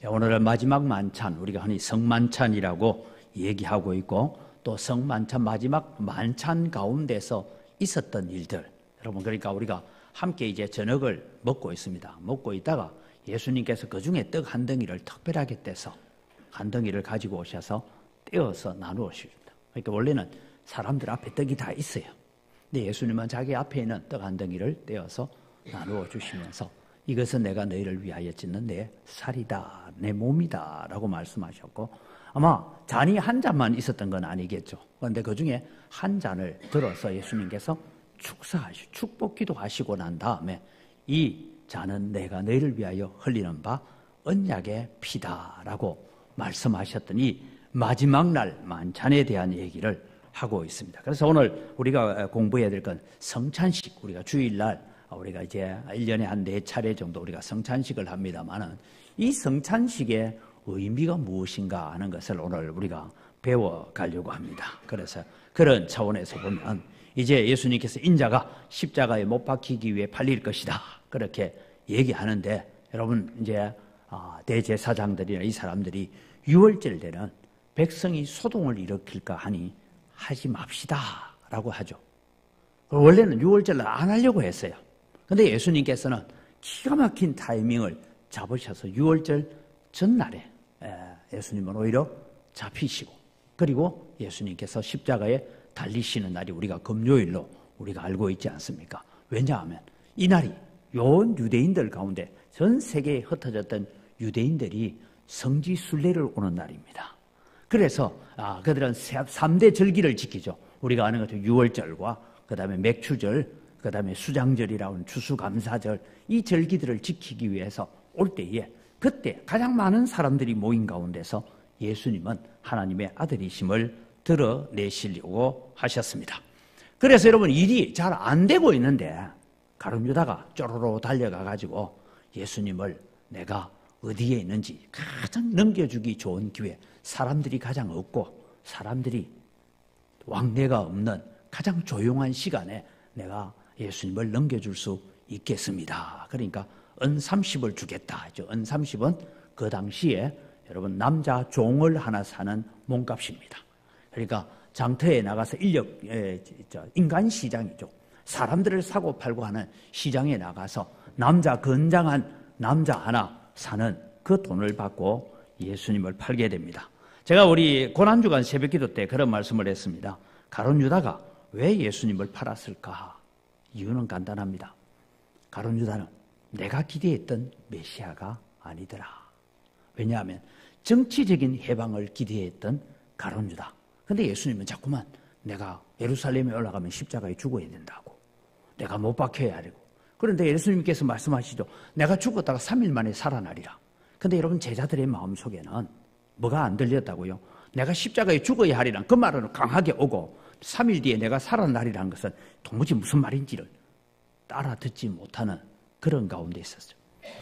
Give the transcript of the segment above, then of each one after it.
오늘은 마지막 만찬, 우리가 흔히 성만찬이라고 얘기하고 있고, 또 성만찬 마지막 만찬 가운데서 있었던 일들, 여러분, 그러니까 우리가 함께 이제 저녁을 먹고 있습니다. 먹고 있다가 예수님께서 그 중에 떡 한 덩이를 특별하게 떼서 한 덩이를 가지고 오셔서 떼어서 나누어 주십니다. 그러니까 원래는 사람들 앞에 떡이 다 있어요. 근데 예수님은 자기 앞에 있는 떡 한 덩이를 떼어서 나누어 주시면서 이것은 내가 너희를 위하여 찢는 내 살이다, 내 몸이다 라고 말씀하셨고, 아마 잔이 한 잔만 있었던 건 아니겠죠. 그런데 그 중에 한 잔을 들어서 예수님께서 축복 기도하시고 난 다음에 이 잔은 내가 너희를 위하여 흘리는 바 언약의 피다라고 말씀하셨더니 마지막 날 만찬에 대한 얘기를 하고 있습니다. 그래서 오늘 우리가 공부해야 될 건 성찬식, 우리가 주일날 우리가 이제 1년에 한 4차례 정도 우리가 성찬식을 합니다만은 이 성찬식의 의미가 무엇인가 하는 것을 오늘 우리가 배워가려고 합니다. 그래서 그런 차원에서 보면 이제 예수님께서 인자가 십자가에 못 박히기 위해 팔릴 것이다, 그렇게 얘기하는데, 여러분 이제 대제사장들이나 이 사람들이 유월절 때는 백성이 소동을 일으킬까 하니 하지 맙시다 라고 하죠. 원래는 유월절을 안 하려고 했어요. 그런데 예수님께서는 기가 막힌 타이밍을 잡으셔서 유월절 전날에 예수님은 오히려 잡히시고, 그리고 예수님께서 십자가에 달리시는 날이 우리가 금요일로 우리가 알고 있지 않습니까? 왜냐하면 이날이 온 유대인들 가운데 전 세계에 흩어졌던 유대인들이 성지 순례를 오는 날입니다. 그래서 그들은 3대 절기를 지키죠. 우리가 아는 것처럼 유월절과 그 다음에 맥추절, 그 다음에 수장절이라고 하는 추수감사절, 이 절기들을 지키기 위해서 올 때에 그때 가장 많은 사람들이 모인 가운데서 예수님은 하나님의 아들이심을 드러내시려고 하셨습니다. 그래서 여러분 일이 잘 안 되고 있는데 가룟 유다가 쪼로로 달려가 가지고 예수님을 내가 어디에 있는지 가장 넘겨주기 좋은 기회, 사람들이 가장 없고 사람들이 왕래가 없는 가장 조용한 시간에 내가 예수님을 넘겨줄 수 있겠습니다. 그러니까 은 30을 주겠다 하죠. 은 30은 그 당시에 여러분 남자 종을 하나 사는 몸값입니다. 그러니까 장터에 나가서 인간 시장이죠. 사람들을 사고 팔고 하는 시장에 나가서 건장한 남자 하나 사는 그 돈을 받고 예수님을 팔게 됩니다. 제가 우리 고난주간 새벽기도 때 그런 말씀을 했습니다. 가룟 유다가 왜 예수님을 팔았을까? 이유는 간단합니다. 가룟 유다는 내가 기대했던 메시아가 아니더라. 왜냐하면 정치적인 해방을 기대했던 가룟 유다. 근데 예수님은 자꾸만 내가 예루살렘에 올라가면 십자가에 죽어야 된다고, 내가 못 박혀야 하고, 그런데 예수님께서 말씀하시죠. 내가 죽었다가 3일 만에 살아나리라. 근데 여러분 제자들의 마음속에는 뭐가 안 들렸다고요? 내가 십자가에 죽어야 하리란 그 말은 강하게 오고 3일 뒤에 내가 살아나리라는 것은 도무지 무슨 말인지를 알아듣지 못하는 그런 가운데 있었죠.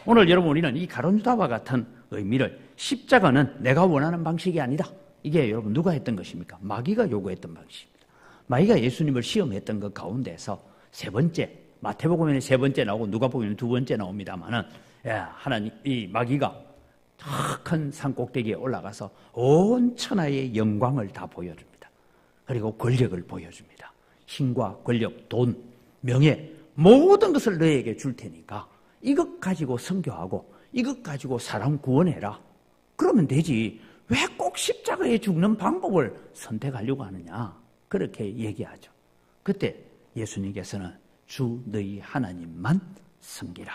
오늘 여러분 우리는 이 가룟 유다와 같은 의미를, 십자가는 내가 원하는 방식이 아니다, 이게 여러분 누가 했던 것입니까? 마귀가 요구했던 방식입니다. 마귀가 예수님을 시험했던 것 가운데서 세 번째, 마태복음에는 세 번째 나오고 누가복음에는 두 번째 나옵니다만은, 하나님 이 마귀가 큰 산꼭대기에 올라가서 온 천하의 영광을 다 보여줍니다. 그리고 권력을 보여줍니다. 힘과 권력, 돈, 명예, 모든 것을 너에게 줄 테니까 이것 가지고 선교하고 이것 가지고 사람 구원해라. 그러면 되지. 왜 꼭 십자가에 죽는 방법을 선택하려고 하느냐? 그렇게 얘기하죠. 그때 예수님께서는 주 너희 하나님만 섬기라.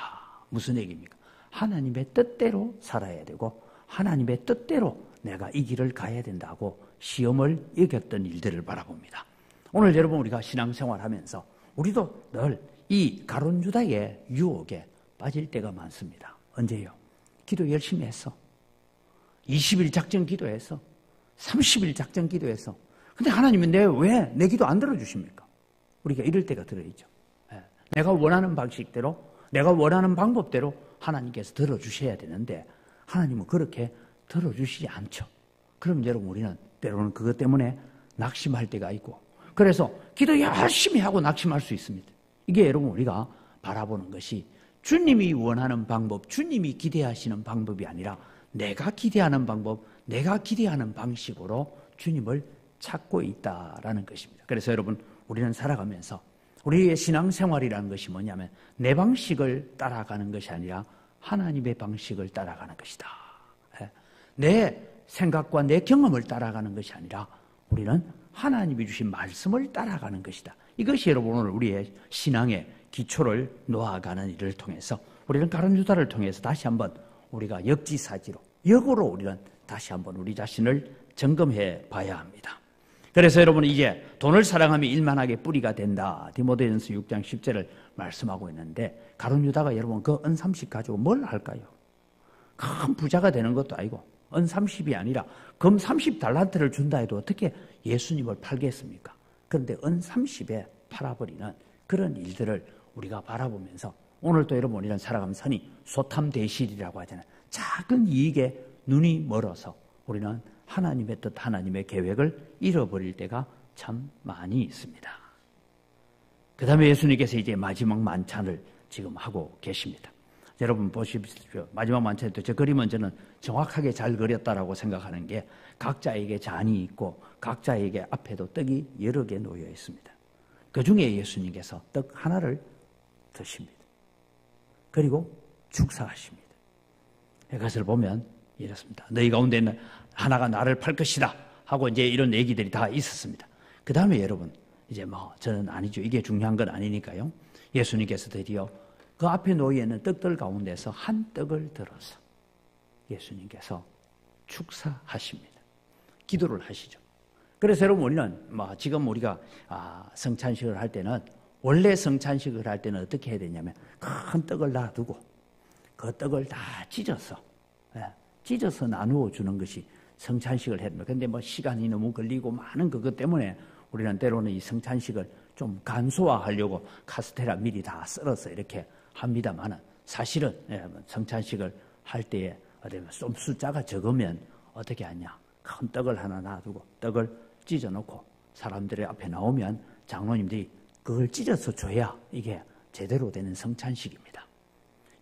무슨 얘기입니까? 하나님의 뜻대로 살아야 되고 하나님의 뜻대로 내가 이 길을 가야 된다고 시험을 이겼던 일들을 바라봅니다. 오늘 여러분 우리가 신앙생활하면서 우리도 늘 이 가룟 유다의 유혹에 빠질 때가 많습니다. 언제요? 기도 열심히 했어. 20일 작전 기도해서 30일 작전 기도해서, 근데 하나님은 왜 내 기도 안 들어주십니까? 우리가 이럴 때가 들어있죠. 내가 원하는 방식대로, 내가 원하는 방법대로 하나님께서 들어주셔야 되는데 하나님은 그렇게 들어주시지 않죠. 그럼 여러분 우리는 때로는 그것 때문에 낙심할 때가 있고, 그래서 기도 열심히 하고 낙심할 수 있습니다. 이게 여러분 우리가 바라보는 것이 주님이 원하는 방법, 주님이 기대하시는 방법이 아니라 내가 기대하는 방법, 내가 기대하는 방식으로 주님을 찾고 있다라는 것입니다. 그래서 여러분, 우리는 살아가면서 우리의 신앙생활이라는 것이 뭐냐면 내 방식을 따라가는 것이 아니라 하나님의 방식을 따라가는 것이다. 내 생각과 내 경험을 따라가는 것이 아니라 우리는 하나님이 주신 말씀을 따라가는 것이다. 이것이 여러분 오늘 우리의 신앙의 기초를 놓아가는 일을 통해서 우리는 가룟 유다를 통해서 다시 한번 우리가 역지사지로 역으로 우리는 다시 한번 우리 자신을 점검해 봐야 합니다. 그래서 여러분 이제 돈을 사랑하면 일만하게 뿌리가 된다. 디모데전서 6장 10절을 말씀하고 있는데 가룟 유다가 여러분 그 은 30 가지고 뭘 할까요? 큰 부자가 되는 것도 아니고 은 30이 아니라 금 30달란트를 준다 해도 어떻게 예수님을 팔겠습니까? 그런데 은 30에 팔아버리는 그런 일들을 우리가 바라보면서 오늘도 여러분 우리는 살아가면서 흔히 소탐대실이라고 하잖아요. 작은 이익에 눈이 멀어서 우리는 하나님의 뜻, 하나님의 계획을 잃어버릴 때가 참 많이 있습니다. 그 다음에 예수님께서 이제 마지막 만찬을 지금 하고 계십니다. 여러분 보십시오. 마지막 만찬 때 저 그림은 저는 정확하게 잘 그렸다라고 생각하는 게 각자에게 잔이 있고 각자에게 앞에도 떡이 여러 개 놓여 있습니다. 그 중에 예수님께서 떡 하나를 드십니다. 그리고 축사하십니다. 이것을 보면 이렇습니다. 너희 가운데 있는 하나가 나를 팔 것이다 하고 이제 이런 얘기들이 다 있었습니다. 그 다음에 여러분 이제 저는 아니죠. 이게 중요한 건 아니니까요. 예수님께서 드디어 그 앞에 놓여 있는 떡들 가운데서 한 떡을 들어서 예수님께서 축사하십니다. 기도를 하시죠. 그래서 여러분 우리는 지금 우리가 성찬식을 할 때는 원래 성찬식을 할 때는 어떻게 해야 되냐면 큰 떡을 놔두고 그 떡을 다 찢어서 나누어 주는 것이 성찬식을 했습니다. 그런데 시간이 너무 걸리고 많은 그것 때문에 우리는 때로는 이 성찬식을 좀 간소화하려고 카스테라 미리 다 썰어서 이렇게 합니다만은 사실은 성찬식을 할 때에 좀 숫자가 적으면 어떻게 하냐? 큰 떡을 하나 놔두고 떡을 찢어놓고 사람들의 앞에 나오면 장로님들이 그걸 찢어서 줘야 이게 제대로 되는 성찬식입니다.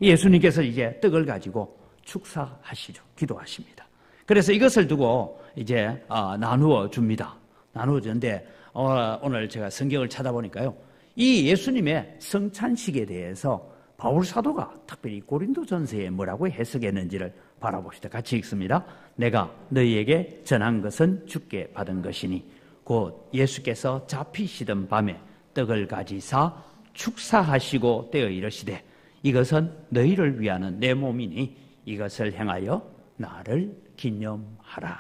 예수님께서 이제 떡을 가지고 축사하시죠. 기도하십니다. 그래서 이것을 두고 이제 나누어 줍니다. 나누어 주는데 오늘 제가 성경을 찾아보니까요. 이 예수님의 성찬식에 대해서 바울 사도가 특별히 고린도전서에 뭐라고 해석했는지를 바라봅시다. 같이 읽습니다. 내가 너희에게 전한 것은 주께 받은 것이니 곧 예수께서 잡히시던 밤에 떡을 가지사 축사하시고 떼어 이르시되 이것은 너희를 위하는 내 몸이니 이것을 행하여 나를 기념하라.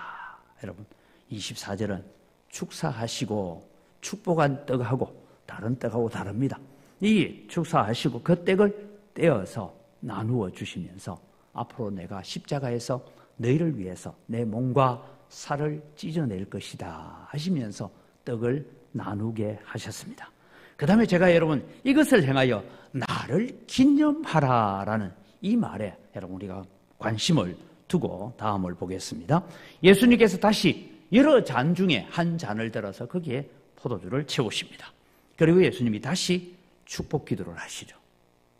여러분 24절은 축사하시고 축복한 떡하고 다른 떡하고 다릅니다. 이 축사하시고 그 떡을 떼어서 나누어 주시면서 앞으로 내가 십자가에서 너희를 위해서 내 몸과 살을 찢어낼 것이다 하시면서 떡을 나누게 하셨습니다. 그 다음에 제가 여러분 이것을 행하여 나를 기념하라라는 이 말에 여러분 우리가 관심을 두고 다음을 보겠습니다. 예수님께서 다시 여러 잔 중에 한 잔을 들어서 거기에 포도주를 채우십니다. 그리고 예수님이 다시 축복 기도를 하시죠.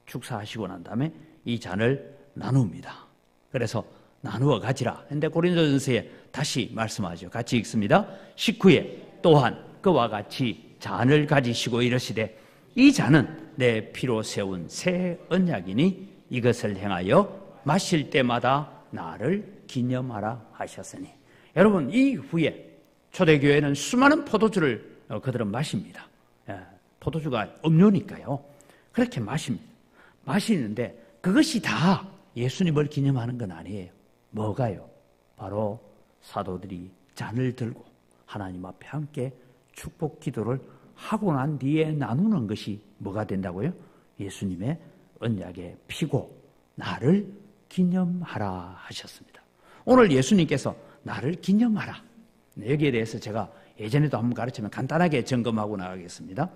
축사하시고 난 다음에 이 잔을 나눕니다. 그래서 나누어 가지라. 근데 고린도전서에 다시 말씀하죠. 같이 읽습니다. 19에 또한 그와 같이 잔을 가지시고 이르시되 이 잔은 내 피로 세운 새 언약이니 이것을 행하여 마실 때마다 나를 기념하라 하셨으니. 여러분 이후에 초대교회는 수많은 포도주를 그들은 마십니다. 포도주가 음료니까요. 그렇게 마십니다. 마시는데 그것이 다 예수님을 기념하는 건 아니에요. 뭐가요? 바로 사도들이 잔을 들고 하나님 앞에 함께 축복 기도를 하고 난 뒤에 나누는 것이 뭐가 된다고요? 예수님의 언약의 피고 나를 기념하라 하셨습니다. 오늘 예수님께서 나를 기념하라. 여기에 대해서 제가 예전에도 한번 가르치면 간단하게 점검하고 나가겠습니다.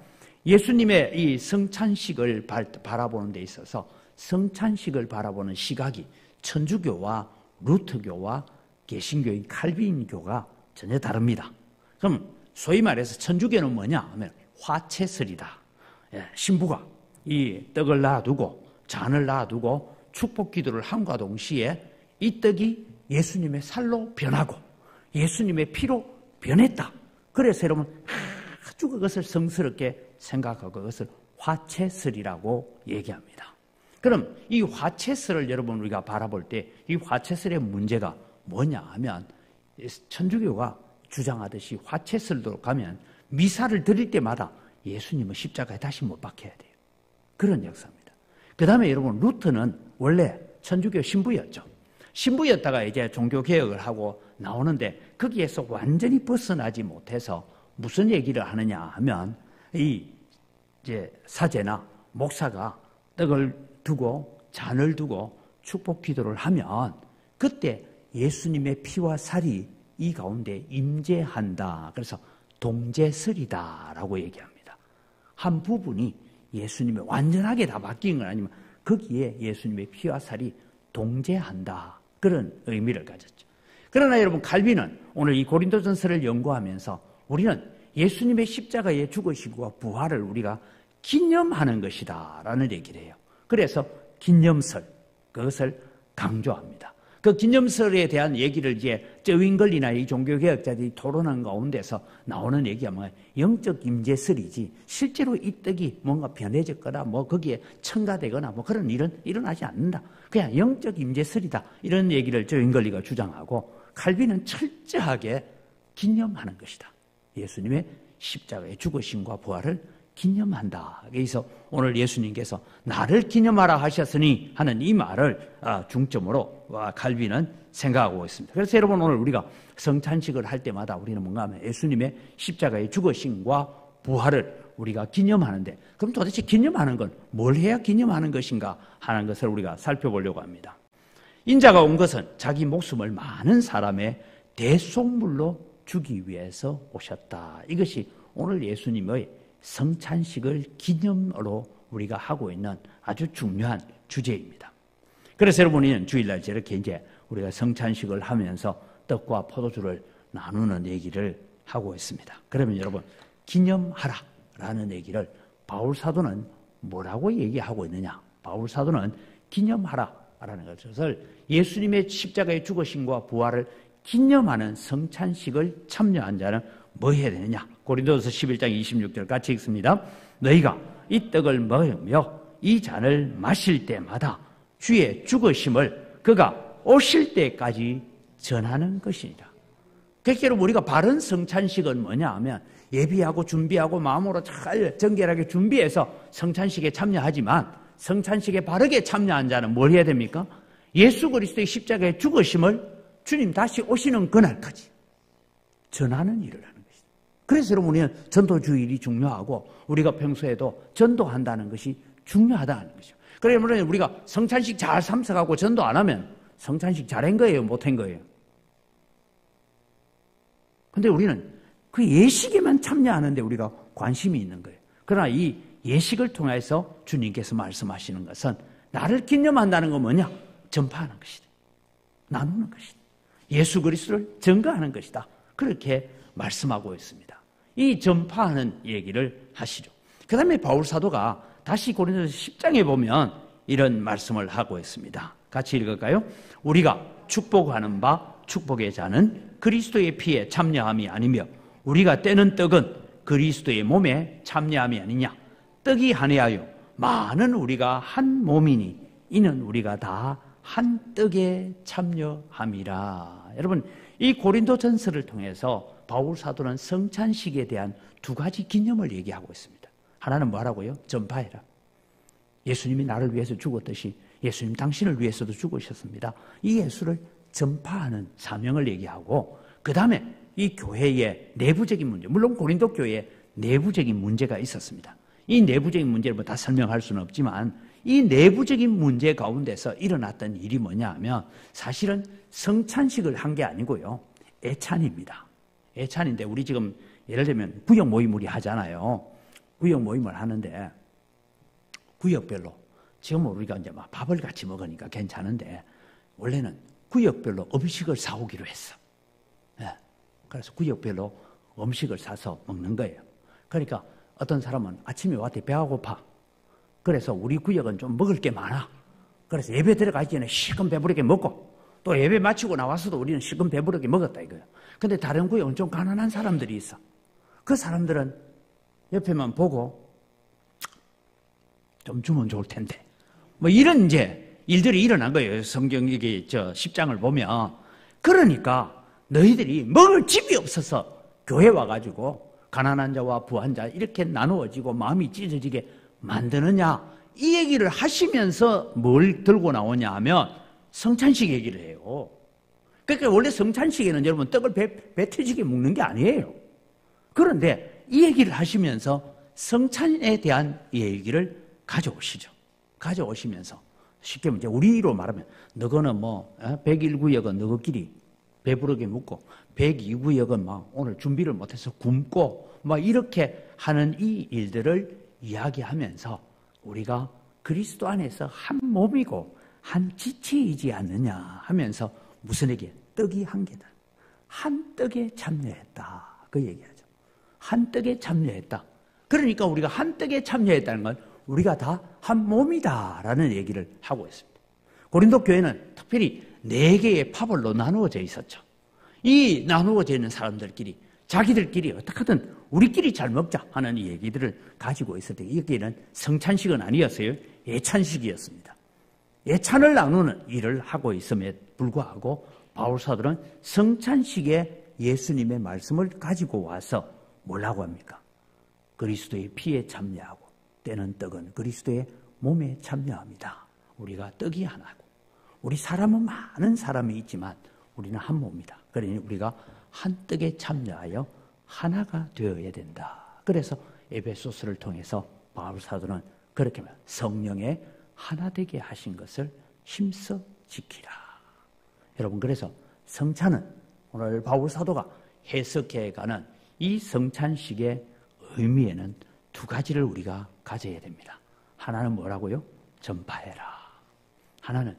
예수님의 이 성찬식을 바라보는 데 있어서 성찬식을 바라보는 시각이 천주교와 루터교와 개신교인 칼빈교가 전혀 다릅니다. 그럼 소위 말해서 천주교는 뭐냐 하면 화채설이다. 신부가 이 떡을 놔두고 잔을 놔두고 축복 기도를 함과 동시에 이 떡이 예수님의 살로 변하고 예수님의 피로 변했다. 그래서 여러분 아주 그것을 성스럽게 생각하고 그것을 화채설이라고 얘기합니다. 그럼 이 화채설을 여러분 우리가 바라볼 때 이 화채설의 문제가 뭐냐 하면 천주교가 주장하듯이 화채설로 가면 미사를 드릴 때마다 예수님은 십자가에 다시 못 박혀야 돼요. 그런 역사입니다. 그 다음에 여러분 루터는 원래 천주교 신부였죠. 신부였다가 이제 종교개혁을 하고 나오는데 거기에서 완전히 벗어나지 못해서 무슨 얘기를 하느냐 하면 이 이제 사제나 목사가 떡을 두고 잔을 두고 축복 기도를 하면 그때 예수님의 피와 살이 이 가운데 임재한다. 그래서 동제설이다라고 얘기합니다. 한 부분이 예수님의 완전하게 다 바뀐 건 아니면 거기에 예수님의 피와 살이 동제한다. 그런 의미를 가졌죠. 그러나 여러분 칼빈은 오늘 이 고린도전서를 연구하면서 우리는 예수님의 십자가의 죽으심과 부활을 우리가 기념하는 것이다 라는 얘기를 해요. 그래서 기념설, 그것을 강조합니다. 그 기념설에 대한 얘기를 이제 쩌윙걸리나 이 종교개혁자들이 토론한 가운데서 나오는 얘기가 뭐예요? 영적 임재설이지 실제로 이 떡이 뭔가 변해졌거나 뭐 거기에 첨가되거나 뭐 그런 일은 일어나지 않는다. 그냥 영적 임재설이다. 이런 얘기를 쩌윙걸리가 주장하고 칼빈은 철저하게 기념하는 것이다. 예수님의 십자가의 죽으심과 부활을 기념한다. 그래서 오늘 예수님께서 나를 기념하라 하셨으니 하는 이 말을 중점으로 칼빈은 생각하고 있습니다. 그래서 여러분 오늘 우리가 성찬식을 할 때마다 우리는 뭔가 하면 예수님의 십자가의 죽으심과 부활을 우리가 기념하는데 그럼 도대체 기념하는 건 뭘 해야 기념하는 것인가 하는 것을 우리가 살펴보려고 합니다. 인자가 온 것은 자기 목숨을 많은 사람의 대속물로 주기 위해서 오셨다. 이것이 오늘 예수님의 성찬식을 기념으로 우리가 하고 있는 아주 중요한 주제입니다. 그래서 여러분은 주일날 저렇게 이제 우리가 성찬식을 하면서 떡과 포도주를 나누는 얘기를 하고 있습니다. 그러면 여러분 기념하라라는 얘기를 바울 사도는 뭐라고 얘기하고 있느냐? 바울 사도는 기념하라라는 것을 예수님의 십자가의 죽으심과 부활을 기념하는 성찬식을 참여한 자는 뭐 해야 되느냐? 고린도서 11장 26절 같이 읽습니다. 너희가 이 떡을 먹으며 이 잔을 마실 때마다 주의 죽으심을 그가 오실 때까지 전하는 것이니라. 그러니까 우리가 바른 성찬식은 뭐냐 하면 예비하고 준비하고 마음으로 잘 정결하게 준비해서 성찬식에 참여하지만 성찬식에 바르게 참여한 자는 뭘 해야 됩니까? 예수 그리스도의 십자가의 죽으심을 주님 다시 오시는 그날까지 전하는 일을 하는 것이다. 그래서 여러분 우리는 전도주일이 중요하고 우리가 평소에도 전도한다는 것이 중요하다는 것이죠. 그러면 우리가 성찬식 잘 참석하고 전도 안 하면 성찬식 잘한 거예요? 못한 거예요? 근데 우리는 그 예식에만 참여하는데 우리가 관심이 있는 거예요. 그러나 이 예식을 통해서 주님께서 말씀하시는 것은 나를 기념한다는 건 뭐냐? 전파하는 것이다. 나누는 것이다. 예수 그리스도를 증거하는 것이다. 그렇게 말씀하고 있습니다. 이 전파하는 얘기를 하시죠. 그 다음에 바울 사도가 다시 고린도서 10장에 보면 이런 말씀을 하고 있습니다. 같이 읽을까요? 우리가 축복하는 바 축복의 자는 그리스도의 피에 참여함이 아니며 우리가 떼는 떡은 그리스도의 몸에 참여함이 아니냐. 떡이 하나하여 많은 우리가 한 몸이니 이는 우리가 다 한 떡에 참여함이라. 여러분 이 고린도전서를 통해서 바울 사도는 성찬식에 대한 두 가지 기념을 얘기하고 있습니다. 하나는 뭐라고요? 전파해라. 예수님이 나를 위해서 죽었듯이 예수님 당신을 위해서도 죽으셨습니다. 이 예수를 전파하는 사명을 얘기하고 그 다음에 이 교회의 내부적인 문제, 물론 고린도 교회에 내부적인 문제가 있었습니다. 이 내부적인 문제를 뭐 다 설명할 수는 없지만 이 내부적인 문제 가운데서 일어났던 일이 뭐냐 하면 사실은 성찬식을 한 게 아니고요. 애찬입니다. 애찬인데 우리 지금 예를 들면 구역 모임 우리 하잖아요. 구역 모임을 하는데 구역별로 지금 우리가 이제 막 밥을 같이 먹으니까 괜찮은데 원래는 구역별로 음식을 사오기로 했어. 네. 그래서 구역별로 음식을 사서 먹는 거예요. 그러니까 어떤 사람은 아침에 왔더니 배가 고파. 그래서 우리 구역은 좀 먹을 게 많아. 그래서 예배 들어가기 전에 실컷 배부르게 먹고 또 예배 마치고 나와서도 우리는 실컷 배부르게 먹었다 이거예요. 근데 다른 구역은 좀 가난한 사람들이 있어. 그 사람들은 옆에만 보고 좀 주면 좋을 텐데. 뭐 이런 이제 일들이 일어난 거예요. 성경 이게 10장을 보면. 그러니까 너희들이 먹을 집이 없어서 교회 와가지고 가난한 자와 부한 자 이렇게 나누어지고 마음이 찢어지게 만드느냐 이 얘기를 하시면서 뭘 들고 나오냐 하면 성찬식 얘기를 해요. 그러니까 원래 성찬식에는 여러분 떡을 배 터지게 먹는 게 아니에요. 그런데 이 얘기를 하시면서 성찬에 대한 얘기를 가져오시죠. 가져오시면서 쉽게 이제 우리로 말하면 너거는 뭐 101구역은 너희끼리 배부르게 묵고 102구역은 막 오늘 준비를 못해서 굶고 막 이렇게 하는 이 일들을 이야기하면서 우리가 그리스도 안에서 한 몸이고 한 지체이지 않느냐 하면서 무슨 얘기예요? 떡이 한 개다. 한 떡에 참여했다. 그 얘기하죠. 한 떡에 참여했다. 그러니까 우리가 한 떡에 참여했다는 건 우리가 다 한 몸이다라는 얘기를 하고 있습니다. 고린도 교회는 특별히 4개의 파벌로 나누어져 있었죠. 이 나누어져 있는 사람들끼리 자기들끼리 어떻게든 우리끼리 잘 먹자 하는 이 얘기들을 가지고 있을 때 여기는 성찬식은 아니었어요. 예찬식이었습니다. 예찬을 나누는 일을 하고 있음에 불구하고 바울사도는 성찬식에 예수님의 말씀을 가지고 와서 뭐라고 합니까? 그리스도의 피에 참여하고 때는 떡은 그리스도의 몸에 참여합니다. 우리가 떡이 하나고 우리 사람은 많은 사람이 있지만 우리는 한 몸이다. 그러니 우리가 한 떡에 참여하여 하나가 되어야 된다. 그래서 에베소서를 통해서 바울사도는 그렇게 말합니다. 성령의 하나 되게 하신 것을 힘써 지키라. 여러분 그래서 성찬은 오늘 바울사도가 해석해가는 이 성찬식의 의미에는 2가지를 우리가 가져야 됩니다. 하나는 뭐라고요? 전파해라. 하나는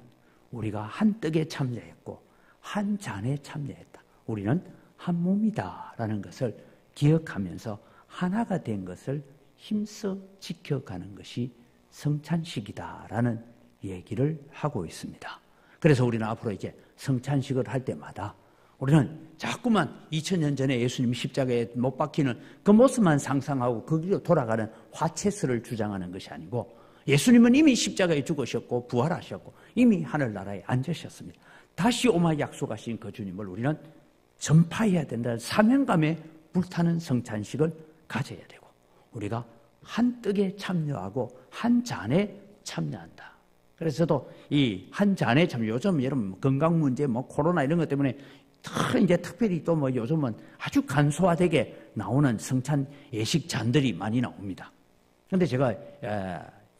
우리가 한 떡에 참여했고 한 잔에 참여했다. 우리는 한 몸이다라는 것을 기억하면서 하나가 된 것을 힘써 지켜가는 것이 성찬식이다라는 얘기를 하고 있습니다. 그래서 우리는 앞으로 이제 성찬식을 할 때마다 우리는 자꾸만 2000년 전에 예수님 십자가에 못 박히는 그 모습만 상상하고 거기로 돌아가는 화채스를 주장하는 것이 아니고 예수님은 이미 십자가에 죽으셨고 부활하셨고 이미 하늘나라에 앉으셨습니다. 다시 오마 약속하신 그 주님을 우리는 전파해야 된다는 사명감에 불타는 성찬식을 가져야 되고 우리가 한 떡에 참여하고 한 잔에 참여한다. 그래서 저도 이 한 잔에 참여, 요즘 여러분 건강 문제, 뭐 코로나 이런 것 때문에 이제 특별히 또 뭐 요즘은 아주 간소화되게 나오는 성찬 예식 잔들이 많이 나옵니다. 그런데 제가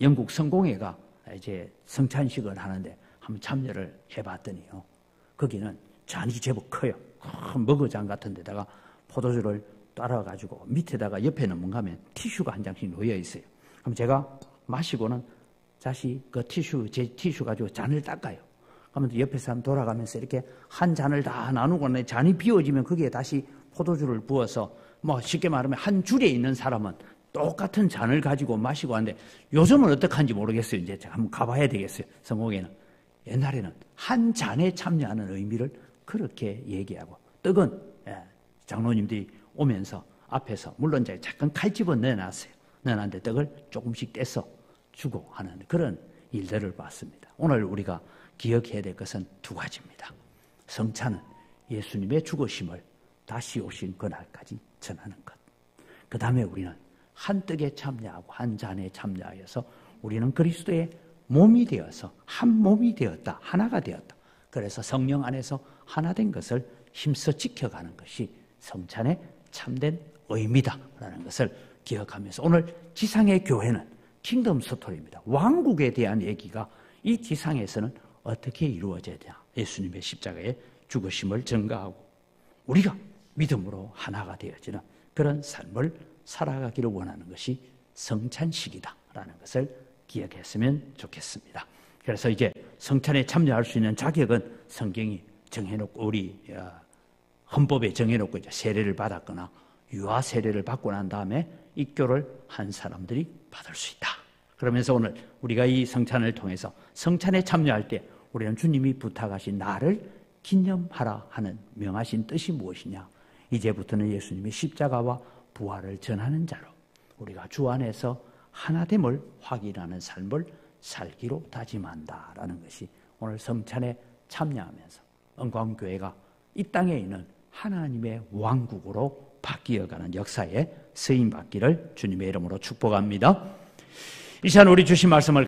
영국 성공회가 이제 성찬식을 하는데 한번 참여를 해봤더니요. 거기는 잔이 제법 커요. 큰 머그잔 같은 데다가 포도주를 따라가지고 밑에다가 옆에는 뭔가 하면 티슈가 한 장씩 놓여 있어요. 그럼 제가 마시고는 다시 그 제 티슈 가지고 잔을 닦아요. 그러면 옆에 사람 돌아가면서 이렇게 한 잔을 다 나누고 잔이 비워지면 거기에 다시 포도주를 부어서 뭐 쉽게 말하면 한 줄에 있는 사람은 똑같은 잔을 가지고 마시고 하는데 요즘은 어떻게 하는지 모르겠어요. 이제 제가 한번 가봐야 되겠어요. 성공에는. 옛날에는 한 잔에 참여하는 의미를 그렇게 얘기하고 떡은 장로님들이 오면서 앞에서 물론 이제 잠깐 칼집은 넣어놨어요. 넣어놨는데 떡을 조금씩 떼서 주고 하는 그런 일들을 봤습니다. 오늘 우리가 기억해야 될 것은 2가지입니다. 성찬은 예수님의 죽으심을 다시 오신 그날까지 전하는 것. 그 다음에 우리는 한 떡에 참여하고 한 잔에 참여하여서 우리는 그리스도의 몸이 되어서 한 몸이 되었다. 하나가 되었다. 그래서 성령 안에서 하나 된 것을 힘써 지켜가는 것이 성찬의 참된 의미다라는 것을 기억하면서 오늘 지상의 교회는 킹덤 스토리입니다. 왕국에 대한 얘기가 이 지상에서는 어떻게 이루어져야 예수님의 십자가에 죽으심을 증거하고 우리가 믿음으로 하나가 되어지는 그런 삶을 살아가기를 원하는 것이 성찬식이다라는 것을 기억했으면 좋겠습니다. 그래서 이제 성찬에 참여할 수 있는 자격은 성경이 정해놓고 우리 헌법에 정해놓고 이제 세례를 받았거나 유아 세례를 받고 난 다음에 입교를 한 사람들이 받을 수 있다. 그러면서 오늘 우리가 이 성찬을 통해서 성찬에 참여할 때 우리는 주님이 부탁하신 나를 기념하라 하는 명하신 뜻이 무엇이냐? 이제부터는 예수님의 십자가와 부활을 전하는 자로 우리가 주 안에서 하나됨을 확인하는 삶을 살기로 다짐한다라는 것이 오늘 성찬에 참여하면서 은광교회가 이 땅에 있는 하나님의 왕국으로 바뀌어가는 역사에 쓰임받기를 주님의 이름으로 축복합니다. 이 시간 우리 주신 말씀을